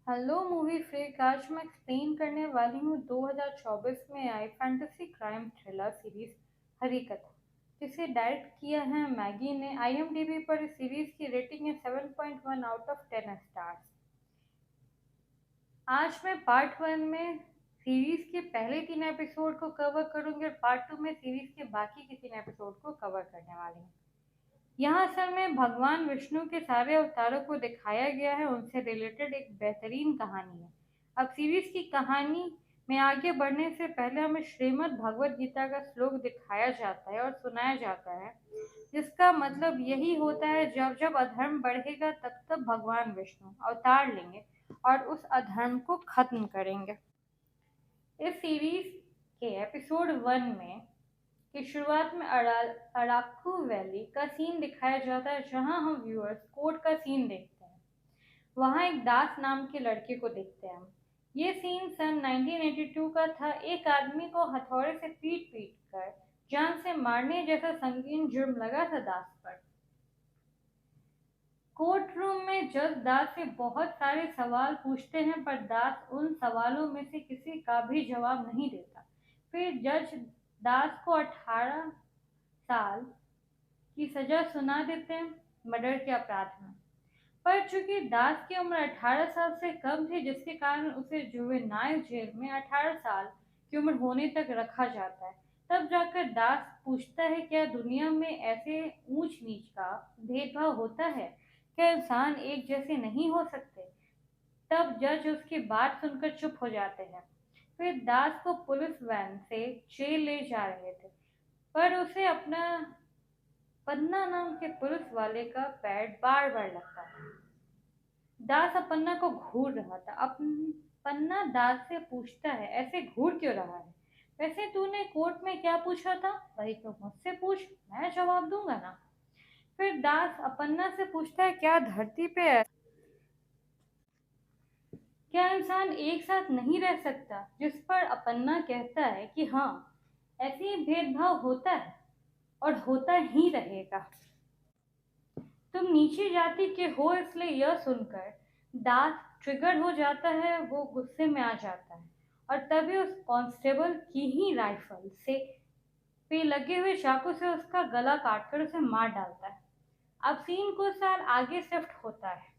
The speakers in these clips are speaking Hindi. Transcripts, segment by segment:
Hello movie freak. आज मैं एक्सप्लेन करने वाली हूँ 2024 में आई फैंटेसी क्राइम थ्रिलर सीरीज हरीकत, जिसे डायरेक्ट किया है मैगी ने। आईएमडीबी पर इस सीरीज की रेटिंग है 7.1 आउट ऑफ 10 स्टार्स। आज मैं पार्ट 1 में सीरीज के पहले 3 एपिसोड को कवर करूंगी और पार्ट 2 में सीरीज के बाकी के 3 एपिसोड को कवर करने वाली हूँ। यहाँ असल में भगवान विष्णु के सारे अवतारों को दिखाया गया है, उनसे रिलेटेड एक बेहतरीन कहानी है। अब सीरीज की कहानी में आगे बढ़ने से पहले हमें श्रीमद् भगवत गीता का श्लोक दिखाया जाता है और सुनाया जाता है, जिसका मतलब यही होता है जब जब अधर्म बढ़ेगा तब तब भगवान विष्णु अवतार लेंगे और उस अधर्म को खत्म करेंगे। इस सीरीज के एपिसोड 1 में की शुरुआत में अराकू वैली का सीन दिखाया जाता है, जहां हम व्यूअर्स कोर्ट का सीन देखते हैं। वहां एक दास नाम के लड़के को देखते हैं हम। ये सीन सन 1982 का था। एक आदमी को हथौड़े से पीट पीट कर जान से मारने जैसा संगीन जुर्म लगा था दास पर। कोर्ट रूम में जज दास से बहुत सारे सवाल पूछते हैं, पर दास उन सवालों में से किसी का भी जवाब नहीं देता। फिर जज दास को 18 साल की सजा सुना देते हैं मर्डर के अपराध में। पर चूंकि दास की उम्र 18 साल से कम थी, जिसके कारण उसे जुवेनाइल जेल में 18 साल की उम्र होने तक रखा जाता है। तब जाकर दास पूछता है, क्या दुनिया में ऐसे ऊंच नीच का भेदभाव होता है? क्या इंसान एक जैसे नहीं हो सकते? तब जज उसकी बात सुनकर चुप हो जाते हैं। फिर दास को पुलिस वैन से जेल ले जा रहे थे, पर उसे अपना पन्ना नाम के पुलिस वाले का पैर बार बार लगता है। दास अपन्ना को घूर रहा था। पन्ना दास से पूछता है, ऐसे घूर क्यों रहा है? वैसे तूने कोर्ट में क्या पूछा था? वही तो मुझसे पूछ, मैं जवाब दूंगा ना। फिर दास अपन्ना से पूछता है, क्या धरती पे क्या इंसान एक साथ नहीं रह सकता? जिस पर अपन्ना कहता है कि हाँ, ऐसे ही भेदभाव होता है और होता ही रहेगा। तुम नीची जाति के हो, इसलिए यह सुनकर दास ट्रिगर हो जाता है। वो गुस्से में आ जाता है और तभी उस कांस्टेबल की ही राइफल से पे लगे हुए चाकू से उसका गला काटकर उसे मार डालता है। अब सीन कुछ साल आगे शिफ्ट होता है।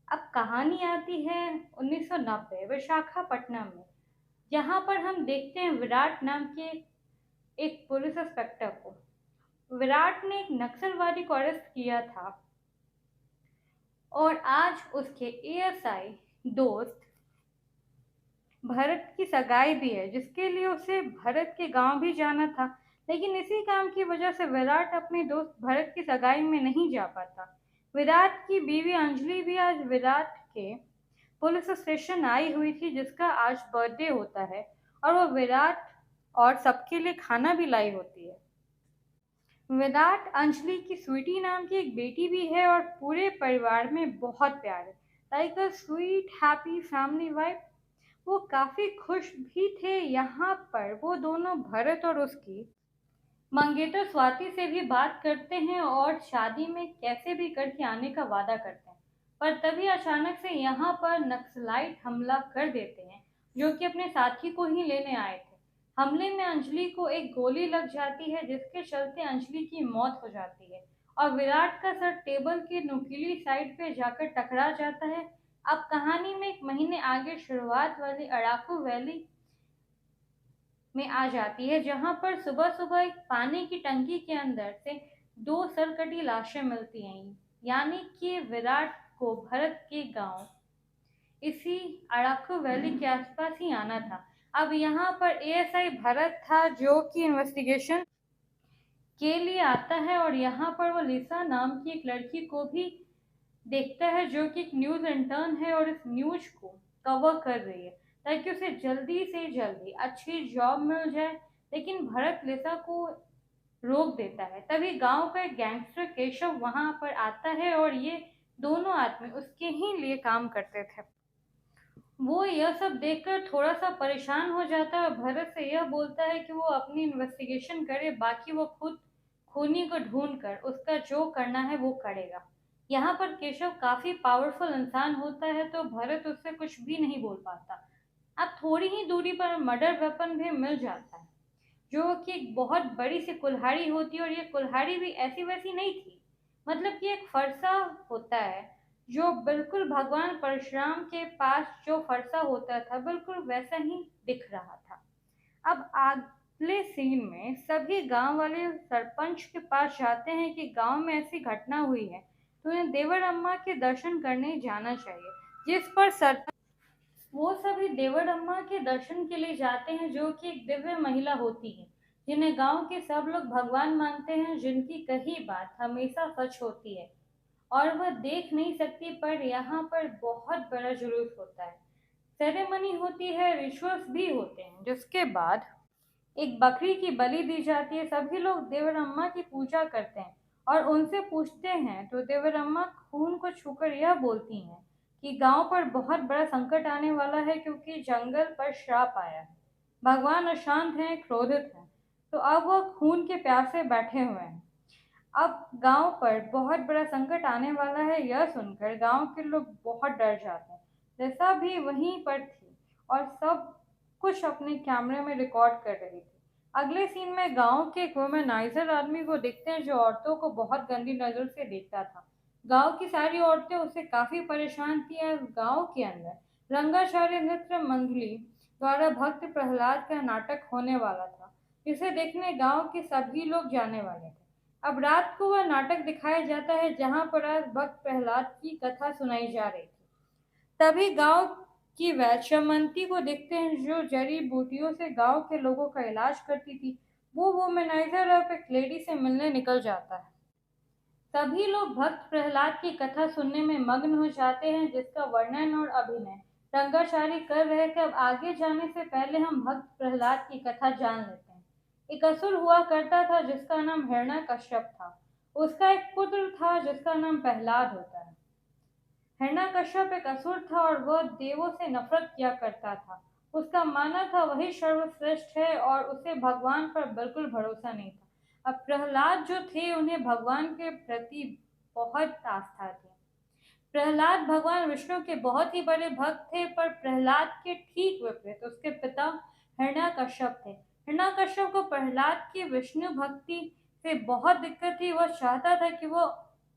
अब कहानी आती है 1990 विशाखापट्टनम में, जहां पर हम देखते हैं विराट नाम के एक पुलिस इंस्पेक्टर को। विराट ने एक नक्सलवादी को अरेस्ट किया था और आज उसके एएसआई दोस्त भरत की सगाई भी है, जिसके लिए उसे भरत के गांव भी जाना था। लेकिन इसी काम की वजह से विराट अपने दोस्त भरत की सगाई में नहीं जा पाता। विराट की बीवी अंजलि भी आज विराट के पुलिस स्टेशन आई हुई थी, जिसका आज बर्थडे होता है, और वो विराट और सबके लिए खाना भी लाई होती है। विराट अंजलि की स्वीटी नाम की एक बेटी भी है और पूरे परिवार में बहुत प्यार है। Like a sweet happy family wife. वो काफी खुश भी थे। यहाँ पर वो दोनों भरत और उसकी मंगेतर स्वाति से भी बात करते हैं और शादी में कैसे भी करके आने का वादा करते हैं। पर तभी अचानक से यहाँ पर नक्सलाइट हमला कर देते हैं, जो कि अपने साथी को ही लेने आए थे। हमले में अंजलि को एक गोली लग जाती है, जिसके चलते अंजलि की मौत हो जाती है और विराट का सर टेबल के नुकीली साइड पे जाकर टकरा जाता है। अब कहानी में एक महीने आगे शुरुआत वाली अराकू वैली में आ जाती है, जहां पर सुबह सुबह एक पानी की टंकी के अंदर से दो सरकटी लाशें मिलती हैं। यानी कि विराट को भरत के गांव इसी अराकू वैली के आसपास ही आना था। अब यहाँ पर एएसआई भरत था, जो कि इन्वेस्टिगेशन के लिए आता है और यहाँ पर वो लिसा नाम की एक लड़की को भी देखता है, जो कि एक न्यूज इंटर्न है और इस न्यूज को कवर कर रही है, ताकि उसे जल्दी से जल्दी अच्छी जॉब मिल जाए। लेकिन भरत लिसा को रोक देता है। तभी गांव का एक गैंगस्टर केशव वहां पर आता है और ये दोनों आदमी उसके ही लिए काम करते थे। वो यह सब देखकर थोड़ा सा परेशान हो जाता है और भरत से यह बोलता है कि वो अपनी इन्वेस्टिगेशन करे, बाकी वो खुद खूनी को ढूंढ कर उसका जो करना है वो करेगा। यहाँ पर केशव काफी पावरफुल इंसान होता है तो भरत उससे कुछ भी नहीं बोल पाता। अब थोड़ी ही दूरी पर मर्डर वेपन भी मिल जाता है, जो कि एक बहुत बड़ी सी कुल्हाड़ी होती है, और ये कुल्हाड़ी भी ऐसी वैसी नहीं थी। मतलब कि एक फरसा होता है, जो बिल्कुल भगवान परशुराम के पास जो फरसा होता था बिल्कुल वैसा ही दिख रहा था। अब अगले सीन में सभी गांव वाले सरपंच के पास जाते हैं कि गांव में ऐसी घटना हुई है तो उन्हें देवर अम्मा के दर्शन करने जाना चाहिए। जिस पर सरपंच वो सभी देवर अम्मा के दर्शन के लिए जाते हैं, जो कि एक दिव्य महिला होती है जिन्हें गांव के सब लोग भगवान मानते हैं, जिनकी कही बात हमेशा सच होती है और वह देख नहीं सकती, पर यहाँ पर बहुत बड़ा जुलूस होता है, सेरेमनी होती है, रिचुअल्स भी होते हैं, जिसके बाद एक बकरी की बलि दी जाती है। सभी लोग देवरम्मा की पूजा करते हैं और उनसे पूछते हैं तो देवरम्मा खून को छूकर यह बोलती हैं कि गांव पर बहुत बड़ा संकट आने वाला है, क्योंकि जंगल पर श्राप आया है। भगवान अशांत हैं, क्रोधित हैं, तो अब वह खून के प्यासे बैठे हुए हैं। अब गांव पर बहुत बड़ा संकट आने वाला है, यह सुनकर गांव के लोग बहुत डर जाते हैं। जैसा भी वहीं पर थी और सब कुछ अपने कैमरे में रिकॉर्ड कर रही थी। अगले सीन में गांव के एक वुमेनाइजर आदमी को देखते हैं, जो औरतों को बहुत गंदी नजर से देखता था। गांव की सारी औरतें उससे काफी परेशान थी और गांव के अंदर रंगाचार्य नृत्य मंडली द्वारा भक्त प्रहलाद का नाटक होने वाला था, जिसे देखने गांव के सभी लोग जाने वाले थे। अब रात को वह नाटक दिखाया जाता है, जहां पर आज भक्त प्रहलाद की कथा सुनाई जा रही थी। तभी गांव की वैश्यमंती को देखते हैं, जो जड़ी बूटियों से गांव के लोगों का इलाज करती थी। वो वुमेनाइजर अब एक लेडी से मिलने निकल जाता है। सभी लोग भक्त प्रहलाद की कथा सुनने में मग्न हो जाते हैं, जिसका वर्णन और अभिनय रंगाचारी कर रहे थे। अब आगे जाने से पहले हम भक्त प्रहलाद की कथा जान लेते हैं। एक असुर हुआ करता था जिसका नाम हिरण्यकश्यप था। उसका एक पुत्र था जिसका नाम प्रहलाद होता है। हिरण्यकश्यप एक असुर था और वह देवों से नफरत किया करता था। उसका मानना था वही सर्वश्रेष्ठ है और उसे भगवान पर बिल्कुल भरोसा नहीं था। अब प्रहलाद जो थे उन्हें भगवान के प्रति बहुत आस्था थी। प्रहलाद भगवान विष्णु के बहुत ही बड़े भक्त थे, पर प्रहलाद के ठीक विपरीत उसके पिता हिरण्यकश्यप थे। हिरण्यकश्यप को प्रहलाद की विष्णु भक्ति से बहुत दिक्कत थी। वह चाहता था कि वो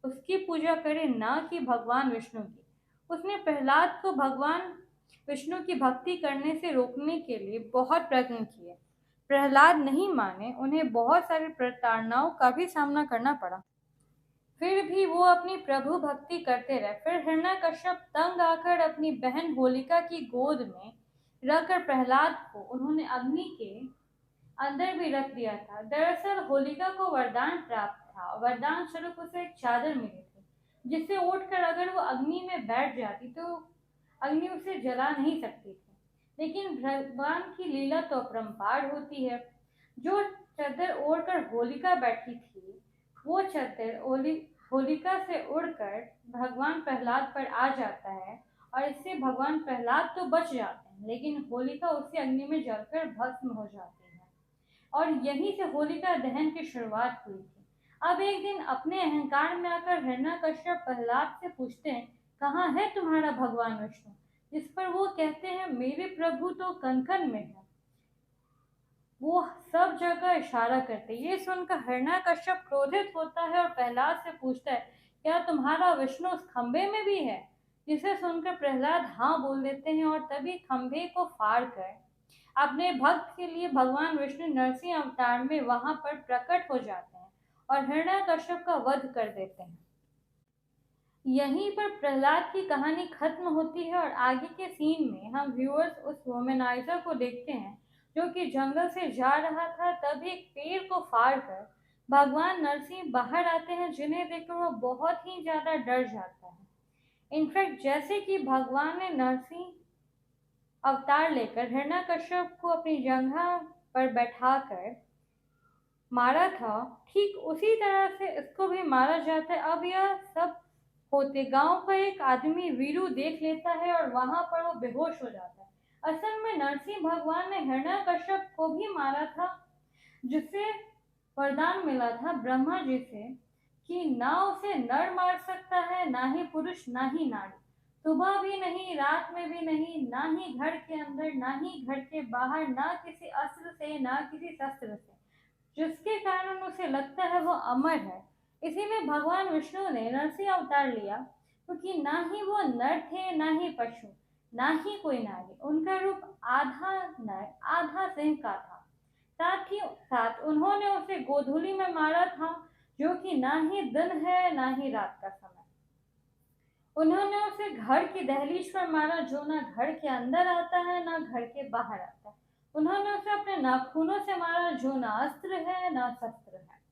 उसकी पूजा करे, ना कि भगवान विष्णु की। उसने प्रहलाद को भगवान विष्णु की भक्ति करने से रोकने के लिए बहुत प्रयत्न किए। प्रहलाद नहीं माने, उन्हें बहुत सारी प्रताड़नाओं का भी सामना करना पड़ा। फिर भी वो अपनी प्रभु भक्ति करते रहे। फिर हिरण्यकश्यप तंग आकर अपनी बहन होलिका की गोद में रखकर प्रहलाद को उन्होंने अग्नि के अंदर भी रख दिया था। दरअसल होलिका को वरदान प्राप्त था, वरदान स्वरूप उसे एक चादर मिली थी, जिससे उठकर अगर वो अग्नि में बैठ जाती तो अग्नि उसे जला नहीं सकती थी। लेकिन भगवान की लीला तो अपरंपार होती है। जो चादर ओढ़कर होलिका बैठी थी, वो चादर होलिका से उड़कर भगवान प्रहलाद पर आ जाता है, और इससे भगवान प्रहलाद तो बच जाते हैं, लेकिन होलिका उसी अग्नि में जलकर भस्म हो जाती है। और यहीं से होलिका दहन की शुरुआत हुई थी। अब एक दिन अपने अहंकार में आकर हिरण्यकश्यप प्रहलाद से पूछते हैं, कहाँ है तुम्हारा भगवान विष्णु? जिस पर वो कहते हैं, मेरे प्रभु तो कनकन में है। वो सब जगह इशारा करते। ये सुनकर हिरण्यकश्यप क्रोधित होता है और प्रहलाद से पूछता है, क्या तुम्हारा विष्णु उस खंबे में भी है? जिसे सुनकर प्रहलाद हाँ बोल देते हैं, और तभी खंबे को फाड़ कर अपने भक्त के लिए भगवान विष्णु नरसिंह अवतार में वहां पर प्रकट हो जाते हैं और हिरण्यकश्यप का वध कर देते हैं। यहीं पर प्रहलाद की कहानी खत्म होती है और आगे के सीन में हम व्यूअर्स उस वोमेनाइजर को देखते हैं, जो कि जंगल से जा रहा था। तभी एक पेड़ को फाड़ कर भगवान नरसिंह बाहर आते हैं, जिन्हें देखकर वो बहुत ही ज्यादा डर जाता है। इनफैक्ट जैसे कि भगवान ने नरसिंह अवतार लेकर हिरण्यकश्यप को अपनी जंघा पर बैठाकर मारा था, ठीक उसी तरह से इसको भी मारा जाता है। अब यह सब होते गांव का एक आदमी वीरू देख लेता है और वहां पर वो बेहोश हो जाता है। असल में नरसिंह भगवान ने हिरण्यकश्यप को भी मारा था, जिसे वरदान मिला था ब्रह्मा जी से कि ना उसे नर मार सकता है, ना ही पुरुष, ना ही नारी, सुबह भी नहीं, रात में भी नहीं, ना ही घर के अंदर, ना ही घर के बाहर, ना किसी अस्त्र से, ना किसी शस्त्र से, जिसके कारण उसे लगता है वो अमर है। इसीलिए भगवान विष्णु ने नरसिंह अवतार लिया, क्योंकि ना ही वो नर थे, ना ही पशु, ना ही कोई नारी। उनका रूप आधा नर आधा सिंह का था। साथ ही साथ उन्होंने उसे गोधूली में मारा था, जो कि ना ही दिन है, ना ही रात का समय। उन्होंने उसे घर की दहलीज पर मारा, जो ना घर के अंदर आता है, ना घर के बाहर आता है। उन्होंने उसे अपने नाखूनों से मारा, जो ना अस्त्र है, ना शस्त्र है।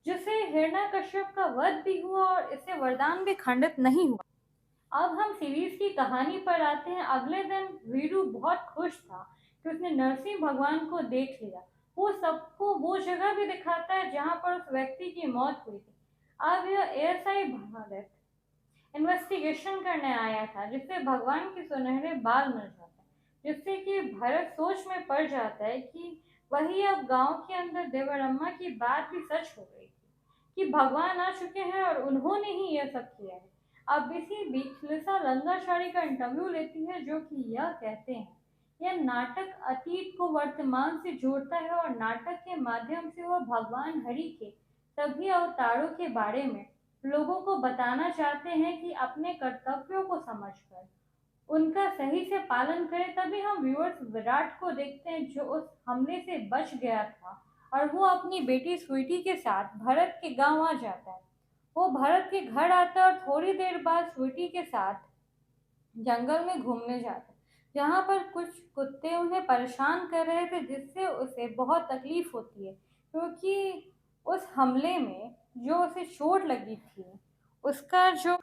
जिसे हिरण्यकश्यप का वध भी हुआ और इससे वरदान भी खंडित नहीं हुआ। अब हम सीरीज की कहानी पर आते हैं। अगले दिन वीरू बहुत खुश था कि उसने नरसिंह भगवान को देख लिया। वो सबको वो जगह भी दिखाता है जहां पर उस व्यक्ति की मौत हुई थी। अब यह एएसआई भारत इन्वेस्टिगेशन करने आया था, जिससे भगवान के सुनहरे बाल मिल जाते हैं, जिससे कि भरत सोच में पड़ जाता है कि वही अब गांव के अंदर देवरम्मा की बात भी सच हो गई थी, कि भगवान आ चुके हैं और उन्होंने ही यह सब किया है। अब इसी बीच लिसा रंगाचारी का इंटरव्यू लेती है, जो कि यह कहते हैं यह नाटक अतीत को वर्तमान से जोड़ता है और नाटक के माध्यम से वह भगवान हरि के सभी अवतारों के बारे में लोगों को बताना चाहते हैं कि अपने कर्तव्यों को समझकर उनका सही से पालन करें। तभी हम व्यूअर्स विराट को देखते हैं, जो उस हमले से बच गया था और वो अपनी बेटी स्वीटी के साथ भरत के गांव आ जाता है। वो भरत के घर आता है और थोड़ी देर बाद स्वीटी के साथ जंगल में घूमने जाते हैं, जहाँ पर कुछ कुत्ते उन्हें परेशान कर रहे थे, जिससे उसे बहुत तकलीफ होती है, क्योंकि उस हमले में जो उसे चोट लगी थी, उसका जो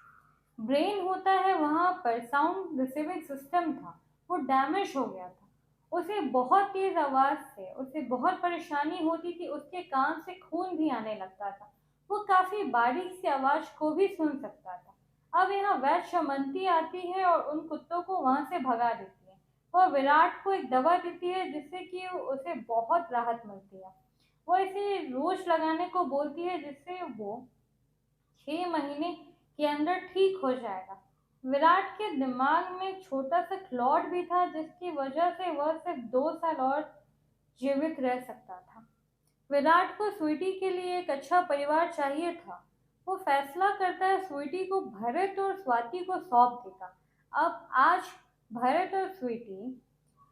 ब्रेन होता है वहाँ पर साउंड रिसीविंग सिस्टम था, वो डैमेज हो गया था। उसे बहुत तेज आवाज से उसे बहुत परेशानी होती थी, उसके कान से खून भी आने लगता था। वो काफी बारीक सी आवाज को भी सुन सकता था। अब यहाँ वैद्य शमंती आती है और उन कुत्तों को वहां से भगा देती है। वह विराट को एक दवा देती है, जिससे कि उसे बहुत राहत मिलती है। वो इसे रोज लगाने को बोलती है, जिससे वो 6 महीने के अंदर ठीक हो जाएगा। विराट के दिमाग में एक छोटा सा क्लॉट भी था, जिसकी वजह से वह सिर्फ 2 साल और जीवित रह सकता था। विराट को स्वीटी के लिए एक अच्छा परिवार चाहिए था। वो फैसला करता है स्वीटी को भरत और स्वाति को सौंप देगा। अब आज भरत और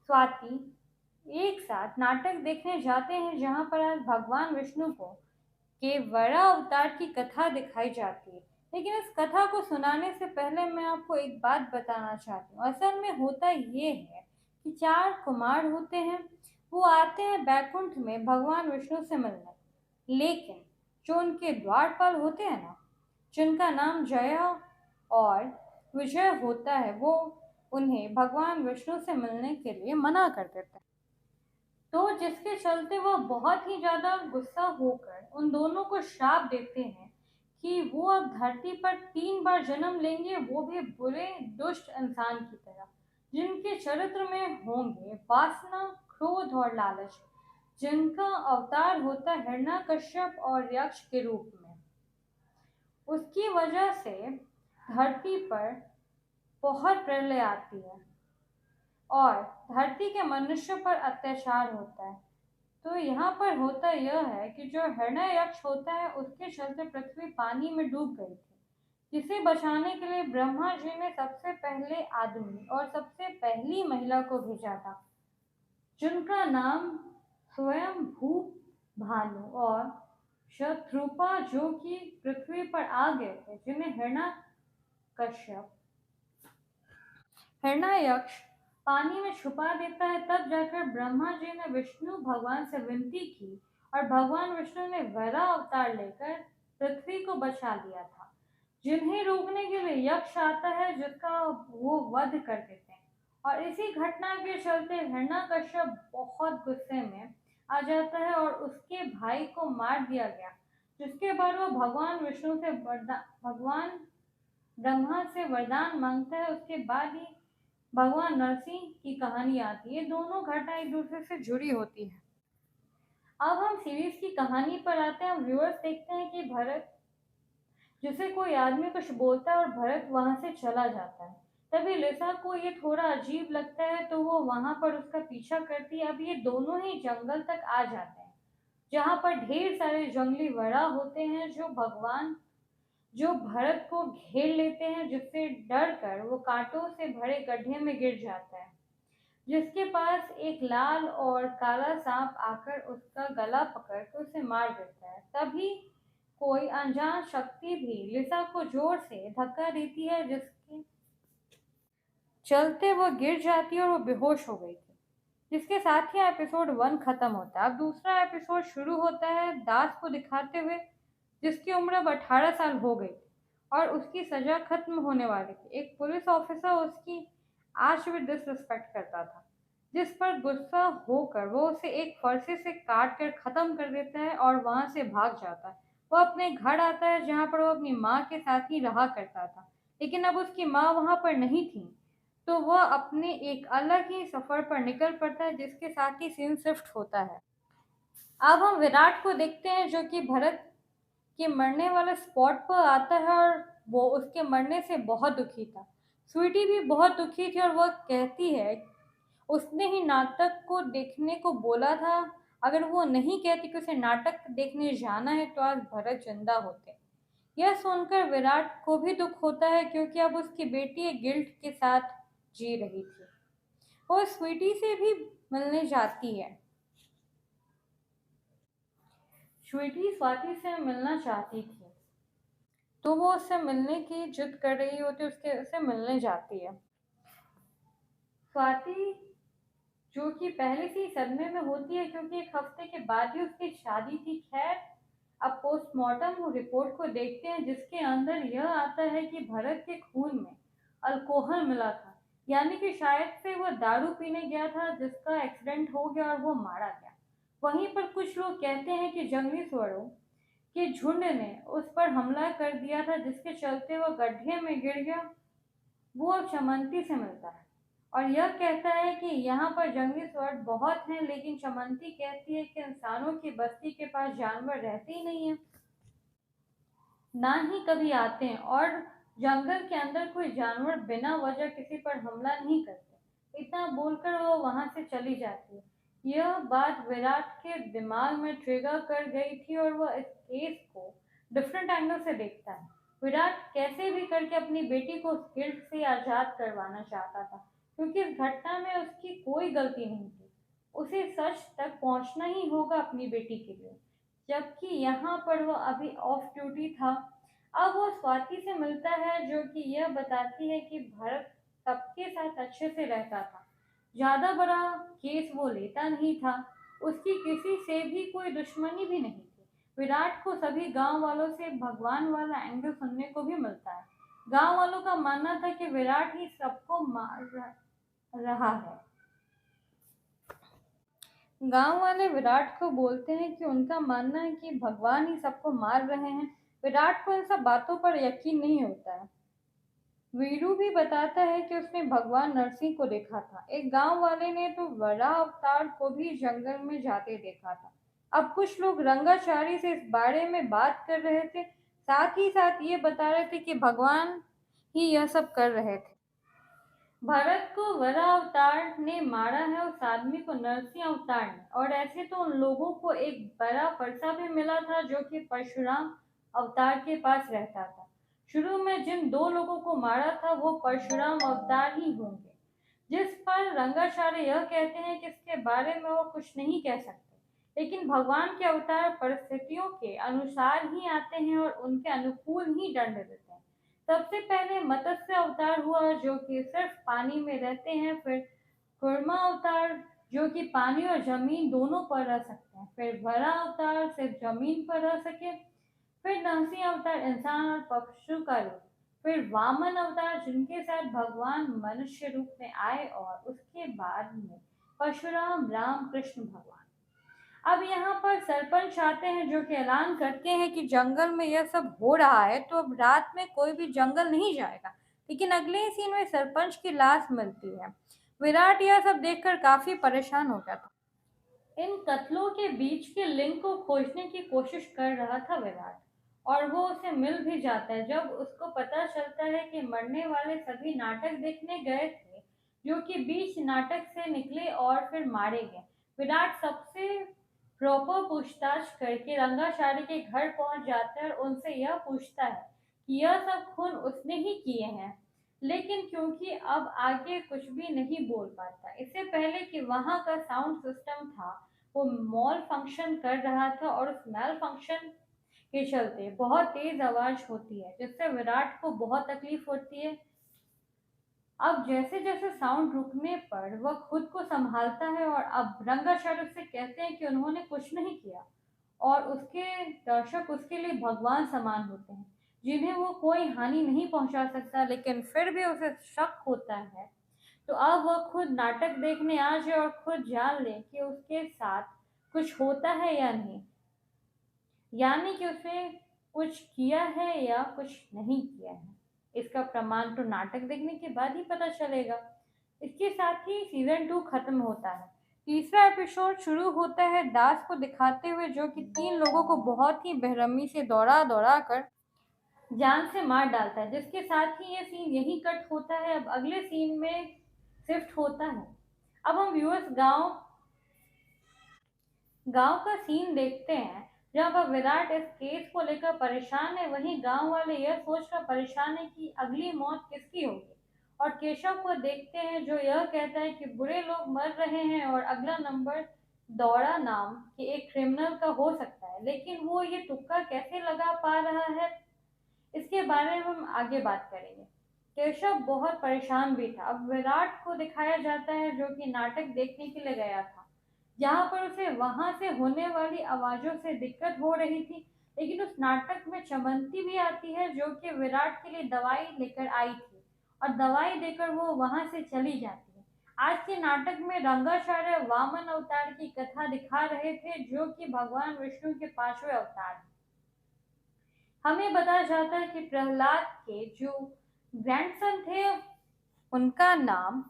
स्वाति एक साथ नाटक देखने जाते हैं, जहां पर आज भगवान विष्णु को के वरा अवतार की कथा दिखाई जाती है। लेकिन इस कथा को सुनाने से पहले मैं आपको एक बात बताना चाहती हूँ। असल में होता ये है कि 4 कुमार होते हैं, वो आते हैं बैकुंठ में भगवान विष्णु से मिलने। लेकिन जो उनके द्वारपाल होते हैं ना, जिनका नाम जया और विजय होता है, वो उन्हें भगवान विष्णु से मिलने के लिए मना कर देते हैं। तो जिसके चलते वह बहुत ही ज्यादा गुस्सा होकर उन दोनों को श्राप देते हैं कि वो अब धरती पर 3 बार जन्म लेंगे, वो भी बुरे दुष्ट इंसान की तरह, जिनके चरित्र में होंगे वासना, क्रोध और लालच, जिनका अवतार होता है हिरण्यकश्यप और यक्ष के रूप में। उसकी वजह से धरती पर बहुत प्रलय आती है और धरती के मनुष्य पर अत्याचार होता है। तो यहाँ पर होता यह है कि जो हिरण्ययक्ष होता है, उसके चलते पृथ्वी पानी में डूब गई थी, जिसे बचाने के लिए ब्रह्मा जी ने सबसे पहले आदमी और सबसे पहली महिला को भेजा था, जिनका नाम स्वयं भूप भानु और शत्रुपा, जो कि पृथ्वी पर आ गए थे, जिन्हें कश्यप हिरण्ययक्ष पानी में छुपा देता है। तब जाकर ब्रह्मा जी ने विष्णु भगवान से विनती की और भगवान विष्णु ने वराह अवतार लेकर पृथ्वी को बचा लिया था, जिन्हें रोकने के लिए यक्ष आता है, जिसका वो वध कर देते हैं। और इसी घटना के चलते हिरण्यकश्यप बहुत गुस्से में आ जाता है और उसके भाई को मार दिया गया, जिसके बाद वो भगवान ब्रह्मा से वरदान मांगता है। उसके बाद ही भगवान नरसिंह की कहानी आती है। दोनों घटना एक दूसरे से जुड़ी होती है। अब हम सीरीज की कहानी पर आते हैं। व्यूअर्स देखते हैं कि भरत जिसे कोई आदमी कुछ बोलता है और भरत वहां से चला जाता है। तभी लिसा को ये थोड़ा अजीब लगता है तो वो वहां पर उसका पीछा करती है। अब ये दोनों ही जंगल तक आ जाते हैं जहां पर ढेर सारे जंगली वड़ा होते हैं जो भरत को घेर लेते हैं, जिससे डर कर वो कांटों से भरे गड्ढे में गिर जाता है, जिसके पास एक लाल और काला सांप आकर उसका गला पकड़ कर उसे मार देता है। तभी कोई अनजान शक्ति भी लिसा को जोर से धक्का देती है, जिसके चलते वो गिर जाती है और वो बेहोश हो गई थी। जिसके साथ ही एपिसोड 1 खत्म होता है। अब दूसरा एपिसोड शुरू होता है दास को दिखाते हुए, जिसकी उम्र अब 18 साल हो गई थी और उसकी सजा खत्म होने वाली थी। एक पुलिस ऑफिसर उसकी आज भी डिसरिस्पेक्ट करता था, जिस पर गुस्सा होकर वो उसे एक फरसे से काट कर खत्म कर देता है और वहां से भाग जाता है। वो अपने घर आता है जहां पर वो अपनी माँ के साथ ही रहा करता था, लेकिन अब उसकी माँ वहां पर नहीं थी, तो वह अपने एक अलग ही सफर पर निकल पड़ता है, जिसके साथ ही सीन शिफ्ट होता है। अब हम विराट को देखते हैं जो कि भरत के मरने वाले स्पॉट पर आता है और वो उसके मरने से बहुत दुखी था। स्वीटी भी बहुत दुखी थी और वह कहती है उसने ही नाटक को देखने को बोला था। अगर वो नहीं कहती कि उसे नाटक देखने जाना है तो आज भरत जिंदा होते। यह सुनकर विराट को भी दुख होता है क्योंकि अब उसकी बेटी एक गिल्ट के साथ जी रही थी। वो स्वीटी से भी मिलने जाती है। स्वीटी स्वाति से मिलना चाहती थी, तो वो उससे मिलने की जिद कर रही होती, उसके उससे मिलने जाती है। स्वाति जो कि पहले से ही सदमे में होती है क्योंकि एक हफ्ते के बाद ही उसकी शादी थी। खैर, अब पोस्टमार्टम रिपोर्ट को देखते हैं जिसके अंदर यह आता है कि भरत के खून में अल्कोहल मिला था, यानी कि शायद से वो दारू पीने गया था जिसका एक्सीडेंट हो गया और वो मारा गया। वहीं पर कुछ लोग कहते हैं कि जंगली सुअरों के झुंड ने उस पर हमला कर दिया था, जिसके चलते वह गड्ढे में गिर गया। वो अब चमंती से मिलता है और यह कहता है कि यहाँ पर जंगली सुअर बहुत हैं, लेकिन चमंती कहती है कि इंसानों की बस्ती के पास जानवर रहते ही नहीं है, ना ही कभी आते हैं, और जंगल के अंदर कोई जानवर बिना वजह किसी पर हमला नहीं करते। इतना बोलकर वो वहां से चली जाती है। यह बात विराट के दिमाग में ट्रिगर कर गई थी और वह इस केस को डिफरेंट एंगल से देखता है। विराट कैसे भी करके अपनी बेटी को उस गिल्ट से आजाद करवाना चाहता था, क्योंकि इस घटना में उसकी कोई गलती नहीं थी। उसे सच तक पहुंचना ही होगा अपनी बेटी के लिए, जबकि यहाँ पर वो अभी ऑफ ड्यूटी था। अब वो स्वाति से मिलता है जो कि यह बताती है कि भरत सबके साथ अच्छे से रहता था, ज्यादा बड़ा केस वो लेता नहीं था, उसकी किसी से भी कोई दुश्मनी भी नहीं थी। विराट को सभी गांव वालों से भगवान वाला एंगल सुनने को भी मिलता है। गांव वालों का मानना था कि विराट ही सबको मार रहा है। गांव वाले विराट को बोलते हैं कि उनका मानना है कि भगवान ही सबको मार रहे हैं। विराट को इन सब बातों पर यकीन नहीं होता है। वीरू भी बताता है कि उसने भगवान नरसिंह को देखा था। एक गांव वाले ने तो वरा अवतार को भी जंगल में जाते देखा था। अब कुछ लोग रंगाचारी से इस बारे में बात कर रहे थे, साथ ही साथ ये बता रहे थे कि भगवान ही यह सब कर रहे थे। भरत को वरा अवतार ने मारा है, उस आदमी को नरसिंह अवतार ने, और ऐसे तो उन लोगों को एक बड़ा फरसा भी मिला था जो कि परशुराम अवतार के पास रहता था। शुरू में जिन दो लोगों को मारा था वो परशुराम अवतार ही होंगे, जिस पर रंगाचार्य यह कहते हैं कि इसके बारे में वो कुछ नहीं कह सकते, लेकिन भगवान के अवतार परिस्थितियों के अनुसार ही आते हैं और उनके अनुकूल ही दंड देते हैं। सबसे पहले मत्स्य अवतार हुआ जो कि सिर्फ पानी में रहते हैं, फिर कूर्मा अवतार जो कि पानी और जमीन दोनों पर रह सकते हैं, फिर वरा अवतार सिर्फ जमीन पर रह सके, फिर नरसिंह अवतार इंसान और पशु का रूप, फिर वामन अवतार जिनके साथ भगवान मनुष्य रूप में आए, और उसके बाद में परशुराम राम कृष्ण भगवान। अब यहाँ पर सरपंच आते हैं जो कि ऐलान करते हैं कि जंगल में यह सब हो रहा है तो अब रात में कोई भी जंगल नहीं जाएगा। लेकिन अगले ही सीन में सरपंच की लाश मिलती है। विराट यह सब देखकर काफी परेशान हो गया था। इन कत्लों के बीच के लिंक को खोजने की कोशिश कर रहा था विराट, और वो उसे मिल भी जाता है। जब उसको पता चलता है कि मरने वाले सभी नाटक देखने गए थे, जो कि बीच नाटक से निकले और फिर मारे गए। विराट सबसे प्रॉपर पूछताछ करके रंगाचारी के घर पहुंच जाता है और उनसे यह पूछता है कि यह सब खून उसने ही किए हैं, लेकिन क्योंकि अब आगे कुछ भी नहीं बोल पाता। इससे पहले कि वहां का साउंड सिस्टम था, वो मॉल फंक्शन कर रहा था और उस मेल फंक्शन के चलते बहुत तेज आवाज होती है, जिससे विराट को बहुत तकलीफ होती है। अब जैसे जैसे साउंड रुकने पर वह खुद को संभालता है और अब रंगाचार्य उससे कहते हैं कि उन्होंने कुछ नहीं किया और उसके दर्शक उसके लिए भगवान समान होते हैं, जिन्हें वो कोई हानि नहीं पहुंचा सकता। लेकिन फिर भी उसे शक होता है, तो अब वह खुद नाटक देखने आ जाए और खुद जान ले कि उसके साथ कुछ होता है या नहीं, यानी कि उसने कुछ किया है या कुछ नहीं किया है। इसका प्रमाण तो नाटक देखने के बाद ही पता चलेगा। इसके साथ ही सीजन 2 खत्म होता है। तीसरा एपिसोड शुरू होता है दास को दिखाते हुए, जो कि 3 लोगों को बहुत ही बेरहमी से दौड़ा दौड़ा कर जान से मार डालता है। जिसके साथ ही ये सीन यही कट होता है। अब अगले सीन में शिफ्ट होता है। अब हम व्यूअर्स गांव गांव का सीन देखते हैं, जहां पर विराट इस केस को लेकर परेशान है। वहीं गांव वाले यह सोचकर परेशान है कि अगली मौत किसकी होगी। और केशव को देखते हैं, जो यह कहता है कि बुरे लोग मर रहे हैं और अगला नंबर दौड़ा नाम के एक क्रिमिनल का हो सकता है। लेकिन वो ये तुक्का कैसे लगा पा रहा है, इसके बारे में हम आगे बात करेंगे। केशव बहुत परेशान भी था। अब विराट को दिखाया जाता है, जो कि नाटक देखने के लिए गया था, जहां पर उसे वहां से होने वाली आवाजों से दिक्कत हो रही थी। लेकिन उस नाटक में चमंती भी आती है, जो कि विराट के लिए दवाई लेकर आई थी और दवाई देकर वो वहां से चली जाती है। आज के नाटक में रंगाचार्य वामन अवतार की कथा दिखा रहे थे, जो कि भगवान विष्णु के 5वें अवतार हैं। हमें बताया जाता है कि प्रहलाद के जो ग्रैंडसन थे, उनका नाम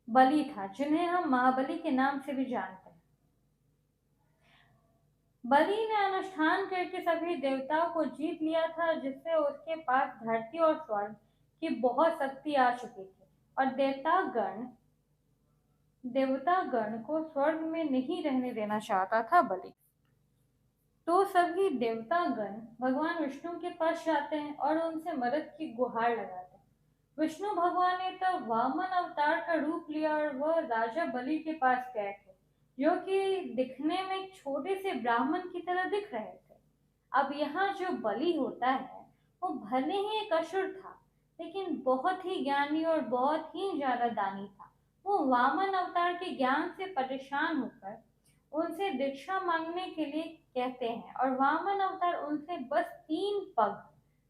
बलि था, जिन्हें हम महाबली के नाम से भी जानते हैं। बलि ने अनुष्ठान करके सभी देवताओं को जीत लिया था, जिससे उसके पास धरती और स्वर्ग की बहुत शक्ति आ चुकी थी। और देवतागण को स्वर्ग में नहीं रहने देना चाहता था बलि। तो सभी देवतागण भगवान विष्णु के पास जाते हैं और उनसे मदद की गुहार लगाते हैं। विष्णु भगवान ने तब वामन अवतार का रूप लिया और वह राजा बलि के पास गए थे, जो कि दिखने में एक छोटे से ब्राह्मण की तरह दिख रहे थे। अब यहाँ जो बलि होता है, वो भले ही एक असुर था, लेकिन बहुत ही ज्ञानी और बहुत ही ज्यादा दानी था। वो वामन अवतार के ज्ञान से परेशान होकर उनसे दीक्षा मांगने के लिए कहते हैं और वामन अवतार उनसे बस 3 पग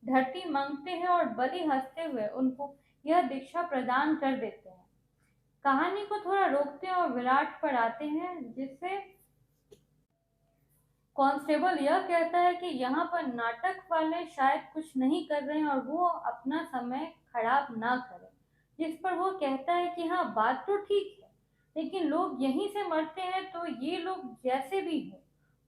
धरती मांगते हैं और बलि हंसते हुए उनको यह दीक्षा प्रदान कर देते हैं। कहानी को थोड़ा रोकते हैं और विराट पर आते हैं, जिससे कांस्टेबल यह कहता है कि यहाँ पर नाटक वाले शायद कुछ नहीं कर रहे हैं और वो अपना समय खराब ना करें। जिस पर वो कहता है कि हाँ, बात तो ठीक है, लेकिन लोग यहीं से मरते हैं, तो ये लोग जैसे भी हैं,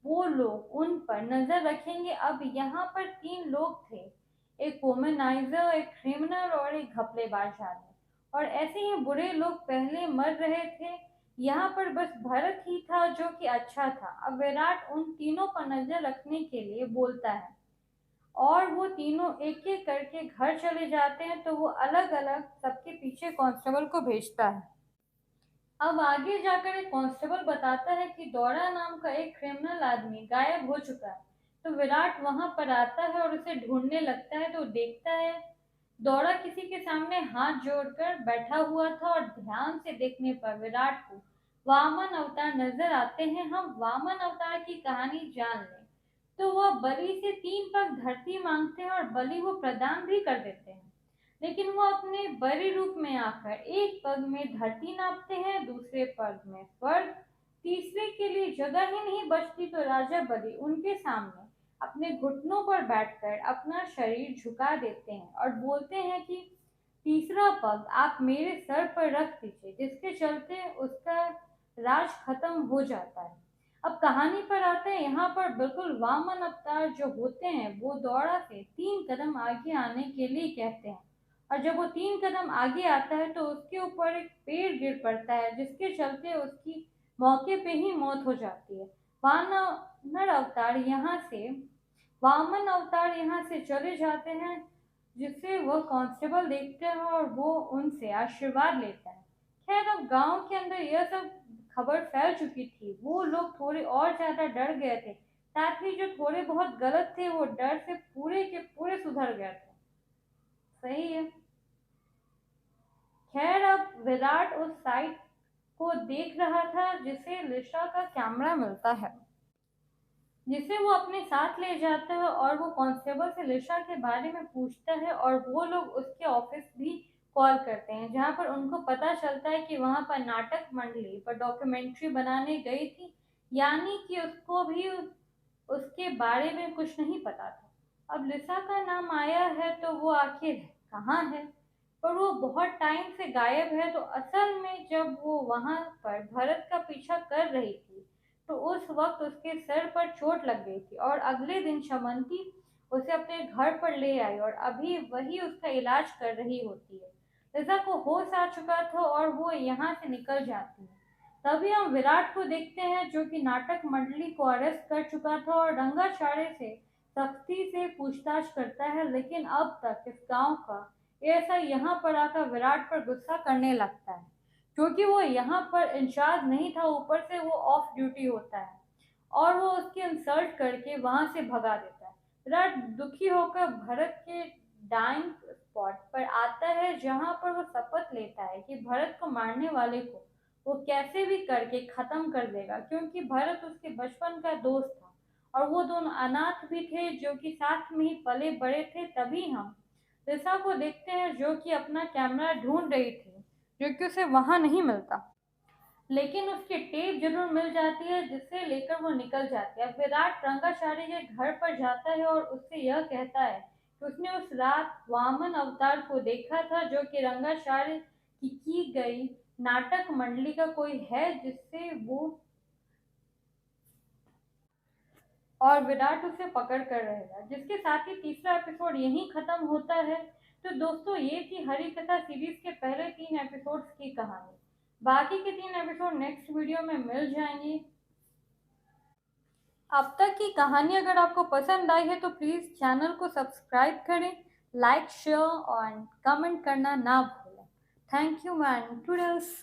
वो लोग उन पर नजर रखेंगे। अब यहाँ पर 3 लोग थे, एक वोमेनाइजर, एक क्रिमिनल और एक घपलेबाज आदमी। और ऐसे ही बुरे लोग पहले मर रहे थे। यहाँ पर बस भरत ही था जो कि अच्छा था। अब विराट उन तीनों पर नजर रखने के लिए बोलता है और वो तीनों एक एक करके घर चले जाते हैं। तो वो अलग अलग सबके पीछे कांस्टेबल को भेजता है। अब आगे जाकर एक कांस्टेबल बताता है कि दौड़ा नाम का एक क्रिमिनल आदमी गायब हो चुका है। तो विराट वहां पर आता है और उसे ढूंढने लगता है। तो देखता है दौड़ा किसी के सामने हाथ जोड़कर बैठा हुआ था और ध्यान से देखने पर विराट को वामन अवतार नजर आते हैं। हम वामन अवतार की कहानी जान लें तो वह बलि से 3 पग धरती मांगते हैं और बलि वो प्रदान भी कर देते हैं। लेकिन वो अपने बड़े रूप में आकर एक पग में धरती नापते हैं, दूसरे पग में स्वर्ग, तीसरे के लिए जगह ही नहीं बचती। तो राजा बलि उनके सामने अपने घुटनों पर बैठकर अपना शरीर झुका देते हैं और बोलते हैं कि तीसरा पग आप मेरे सर पर रख दीजिए, जिसके चलते उसका राज खत्म हो जाता है। अब कहानी पर आते हैं। यहाँ पर बिल्कुल वामन अवतार जो होते हैं वो दौड़ा से 3 कदम आगे आने के लिए कहते हैं, और जब वो 3 कदम आगे आता है तो उसके ऊपर एक पेड़ गिर पड़ता है, जिसके चलते उसकी मौके पे ही मौत हो जाती है। वानर अवतार यहाँ से वामन अवतार यहाँ से चले जाते हैं, जिसे वह कांस्टेबल देखते हैं और वो उनसे आशीर्वाद लेता है। खैर, अब गांव के अंदर यह सब खबर फैल चुकी थी। वो लोग थोड़े और ज्यादा डर गए थे, साथ ही जो थोड़े बहुत गलत थे वो डर से पूरे के पूरे सुधर गए थे। सही है। खैर, अब विराट उस साइट को देख रहा था जिसे लिशा का कैमरा मिलता है, जिसे वो अपने साथ ले जाता है, और वो कांस्टेबल से लिशा के बारे में पूछता है, और वो लोग उसके ऑफिस भी कॉल करते हैं, जहां पर उनको पता चलता है कि वहां पर नाटक मंडली पर डॉक्यूमेंट्री बनाने गई थी, यानी कि उसको भी उसके बारे में कुछ नहीं पता था। अब लिसा का नाम आया है तो वो आखिर कहाँ है, पर वो बहुत टाइम से गायब है। तो असल में जब वो वहां पर भरत का पीछा कर रही थी तो उस वक्त उसके सर पर चोट लग गई थी, और अगले दिन शमंती उसे अपने घर पर ले आई और अभी वही उसका इलाज कर रही होती है। लिसा को होश आ चुका था और वो यहाँ से निकल जाती है। तभी हम विराट को देखते हैं, जो कि नाटक मंडली को अरेस्ट कर चुका था और रंगाचार्य से सख्ती से पूछताछ करता है, लेकिन अब तक इस गांव का ऐसा यहाँ पर आकर विराट पर गुस्सा करने लगता है, क्योंकि वो यहाँ पर इंचार्ज नहीं था, ऊपर से वो ऑफ ड्यूटी होता है, और वो उसकी इंसल्ट करके वहां से भगा देता है। विराट दुखी होकर भरत के डाइंग स्पॉट पर आता है, जहां पर वो शपथ लेता है कि भरत को मारने वाले को वो कैसे भी करके खत्म कर देगा, क्योंकि भरत उसके बचपन का दोस्त था और वो दोनों अनाथ भी थे जो कि साथ में ही पले बड़े थे। तभी हम लिसा को देखते हैं, जो कि अपना कैमरा ढूंढ रही थी, जो कि उसे वहां नहीं मिलता, लेकिन उसकी टेप जरूर मिल जाती है, जिसे लेकर वो निकल जाती है। विराट रंगाचार्य के घर पर जाता है और उससे यह कहता है कि उसने उस रात वामन अवतार को देखा था, जो कि रंगाचार्य की गई नाटक मंडली का कोई है, जिससे वो और विराट उसे पकड़ कर रहेगा। जिसके साथ ही तीसरा एपिसोड यहीं खत्म होता है। तो दोस्तों, ये थी हरी कथा सीरीज के पहले 3 एपिसोड्स की कहानी। बाकी के 3 एपिसोड नेक्स्ट वीडियो में मिल जाएंगे। अब तक की कहानी अगर आपको पसंद आई है तो प्लीज़ चैनल को सब्सक्राइब करें, लाइक शेयर और कमेंट करना ना भूलें। Thank you man toodles.